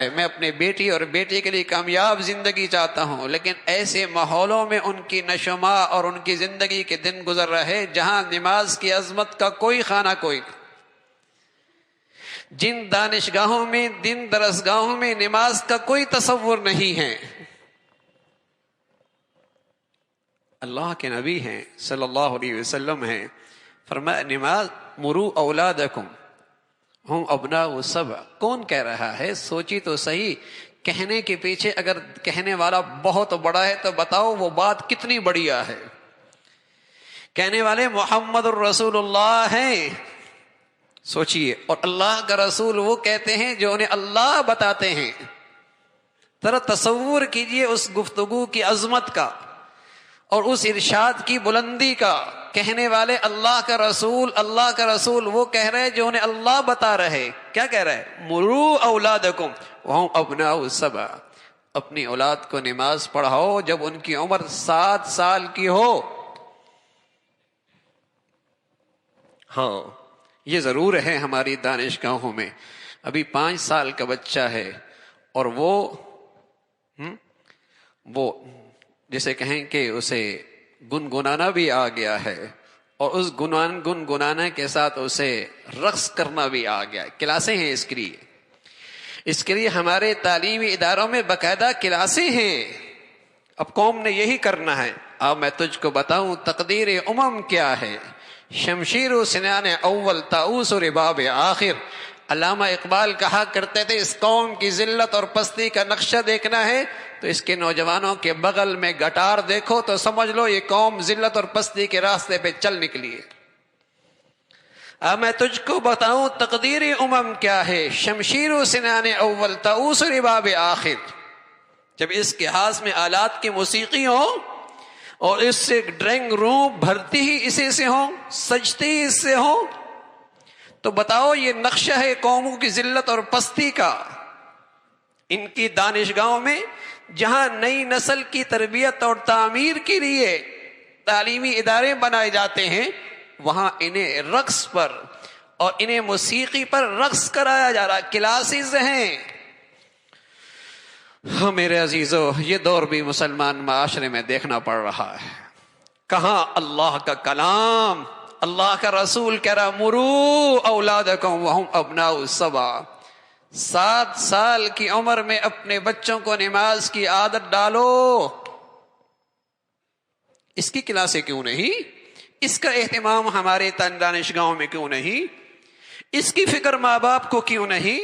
میں اپنے بیٹی اور بیٹے کے لیے کامیاب زندگی چاہتا ہوں، لیکن ایسے ماحولوں میں ان کی نشوما اور ان کی زندگی کے دن گزر رہے جہاں نماز کی عظمت کا کوئی خانہ کوئی نہیں، جن دانشگاہوں میں، دن درسگاہوں میں نماز کا کوئی تصور نہیں ہے۔ اللہ کے نبی ہیں صلی اللہ علیہ وسلم ہیں، فرمایا نماز مرو اولادکم ہم ابناء السبع۔ کون کہہ رہا ہے؟ سوچی تو صحیح، کہنے کے پیچھے اگر کہنے والا بہت بڑا ہے تو بتاؤ وہ بات کتنی بڑیا ہے۔ کہنے والے محمد الرسول اللہ ہیں، سوچئے، اور اللہ کا رسول وہ کہتے ہیں جو انہیں اللہ بتاتے ہیں۔ ذرا تصور کیجئے اس گفتگو کی عظمت کا اور اس ارشاد کی بلندی کا۔ کہنے والے اللہ کا رسول وہ کہہ رہے جو انہیں اللہ بتا رہے۔ کیا کہہ رہے؟ مرو اولادکم وہم ابناء السبع، اپنی اولاد کو نماز پڑھاؤ جب ان کی عمر 7 سال کی ہو۔ ہاں یہ ضرور ہے ہماری دانشگاہوں میں ابھی 5 سال کا بچہ ہے اور وہ جسے کہیں کہ اسے گنگنانا بھی آ گیا ہے، اور اس گنگنانے کے ساتھ اسے رقص کرنا بھی آ گیا۔ کلاسیں ہیں اس کے لیے ہمارے تعلیمی اداروں میں باقاعدہ کلاسیں ہیں۔ اب قوم نے یہی کرنا ہے۔ اب میں تجھ کو بتاؤں تقدیر امم کیا ہے، شمشیر و سنان اول طاؤس و رباب آخر۔ علامہ اقبال کہا کرتے تھے اس قوم کی ذلت اور پستی کا نقشہ دیکھنا ہے تو اس کے نوجوانوں کے بغل میں گٹار دیکھو تو سمجھ لو یہ قوم ذلت اور پستی کے راستے پہ چل نکلی ہے۔ اب میں تجھ کو بتاؤں تقدیر امم کیا ہے، شمشیر و سنان اول طاؤس و رباب آخر۔ جب اس کے ہاتھ میں آلات کی موسیقی ہو اور اس سے ڈرائنگ روم بھرتی ہی اسی سے ہو، سجتی ہی اس سے ہو، تو بتاؤ یہ نقشہ ہے قوموں کی ذلت اور پستی کا۔ ان کی دانشگاہوں میں جہاں نئی نسل کی تربیت اور تعمیر کے لیے تعلیمی ادارے بنائے جاتے ہیں، وہاں انہیں رقص پر اور انہیں موسیقی پر رقص کرایا جا رہا، کلاسز ہیں۔ ہاں میرے عزیزو، یہ دور بھی مسلمان معاشرے میں دیکھنا پڑ رہا ہے۔ کہاں اللہ کا کلام، اللہ کا رسول کہہ رہا مرو اولادکم وہم ابناء السبع۔ 7 سال کی عمر میں اپنے بچوں کو نماز کی عادت ڈالو۔ اس کی کلاسیں کیوں نہیں؟ اس کا اہتمام ہمارے دانشگاہوں میں کیوں نہیں؟ اس کی فکر ماں باپ کو کیوں نہیں؟